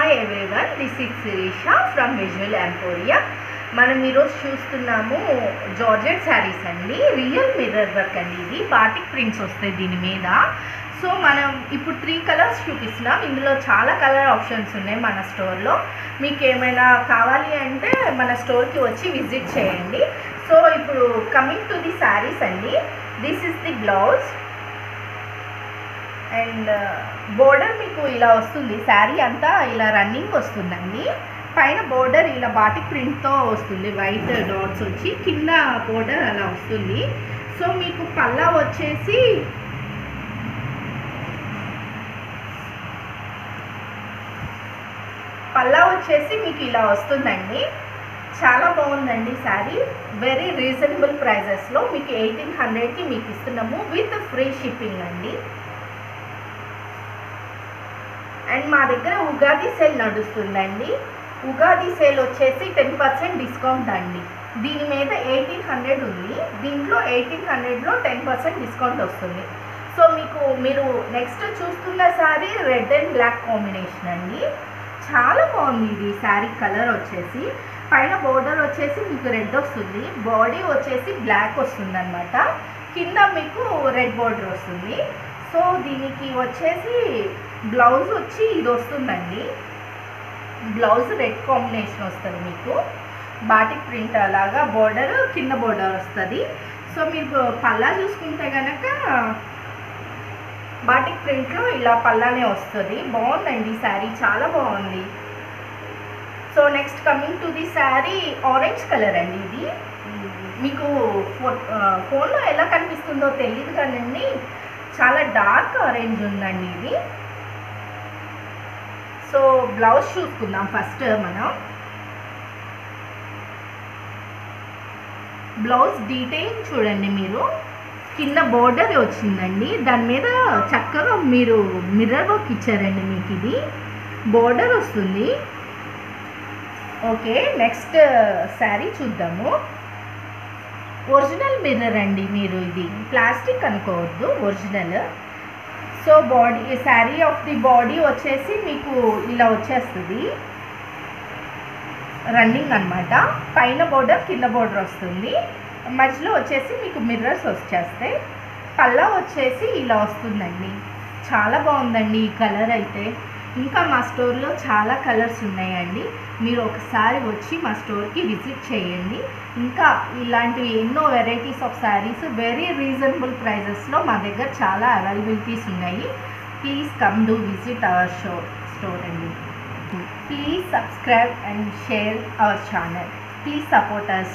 Hi everyone, this is Sirisha from visual emporium. మనం ఈరోజు చూస్తున్నాము జార్జెట్ శారీస్ అండి. రియల్ మిర్రర్ వర్క్ అండి. ఇది బాటిక్ ప్రింట్స్ వస్తాయి దీని మీద. సో మనం ఇప్పుడు 3 కలర్స్ చూపిస్తున్నాం. ఇందులో చాలా కలర్ ఆప్షన్స్ ఉన్నాయి మన స్టోర్లో. మీకు ఏమైనా కావాలి అంటే మన స్టోర్కి వచ్చి విజిట్ చేయండి. సో ఇప్పుడు కమింగ్ టు ది శారీస్ అండి. This is the blouse and border మీకు ఇలా వస్తుంది. శారీ అంతా ఇలా రన్నింగ్ వస్తుందండి. పైన బోర్డర్ ఇలా బాటిక్ ప్రింట్తో వస్తుంది. వైట్ డాట్స్ వచ్చి కింద బోర్డర్ అలా వస్తుంది. సో మీకు పల్లా వచ్చేసి మీకు ఇలా వస్తుందండి. చాలా బాగుందండి శారీ. వెరీ రీజనబుల్ ప్రైజెస్లో మీకు 1800కి మీకు ఇస్తున్నాము విత్ ఫ్రీ షిప్పింగ్ అండి. అండ్ మా దగ్గర ఉగాది సేల్ నడుస్తుందండి. ఉగాది సేల్ వచ్చేసి 10% డిస్కౌంట్ అండి. దీని మీద 1800 ఉంది. దీంట్లో 1800లో 10% డిస్కౌంట్ వస్తుంది. సో మీరు నెక్స్ట్ చూస్తున్న sari red and black combination అండి. చాలా బాగుంది ఇది శారీ. కలర్ వచ్చేసి పైన బోర్డర్ వచ్చేసి మీకు రెడ్ వస్తుంది. బాడీ వచ్చేసి బ్లాక్ వస్తుంది అనమాట. కింద మీకు రెడ్ బోర్డర్ వస్తుంది. సో దీనికి వచ్చేసి బ్లౌజ్ వచ్చి ఇది వస్తుందండి. బ్లౌజ్ రెడ్ కాంబినేషన్ వస్తుంది. మీకు బాటిక్ ప్రింట్ అలాగా బోర్డర్ కింద బోర్డర్ వస్తుంది. సో మీకు పల్లా చూసుకుంటే కనుక బాటిక్ ప్రింట్లో ఇలా పల్లానే వస్తుంది. బాగుందండి శారీ, చాలా బాగుంది. So next coming to the sari orange colour అండి. ఇది మీకు ఫోన్లో ఎలా కనిపిస్తుందో తెలియదు కానండి, చాలా డార్క్ ఆరెంజ్ ఉందండి ఇది. సో బ్లౌజ్ చూసుకుందాం ఫస్ట్ మనం. బ్లౌజ్ డీటెయిలింగ్ చూడండి మీరు. కింద బోర్డర్ వచ్చిందండి. దాని మీద చక్కగా మీరు మిర్రర్ వర్క్ ఇచ్చారండి. మీకు ఇది బోర్డర్ వస్తుంది. ఓకే, నెక్స్ట్ శారీ చూద్దాము. ఒరిజినల్ మిర్రర్ అండి. మీరు ఇది ప్లాస్టిక్ అనుకోవద్దు, original. So body sari of the body వచ్చేసి మీకు ఇలా వచ్చేస్తుంది రన్నింగ్ అనమాట. పైన బోర్డర్ కింద బోర్డర్ వస్తుంది. మధ్యలో వచ్చేసి మీకు మిర్రర్స్ వచ్చేస్తాయి. పల్లా వచ్చేసి ఇలా వస్తుందండి. చాలా బాగుందండి ఈ కలర్ అయితే. ఇంకా మా స్టోర్లో చాలా కలర్స్ ఉన్నాయండి. మీరు ఒకసారి వచ్చి మా స్టోర్కి విజిట్ చేయండి. ఇంకా ఇలాంటివి ఎన్నో varieties of saris very reasonable ప్రైజెస్లో మా దగ్గర చాలా అవైలబిలిటీస్ ఉన్నాయి. Please come do visit our store అండి. Please subscribe and share our channel. Please support us.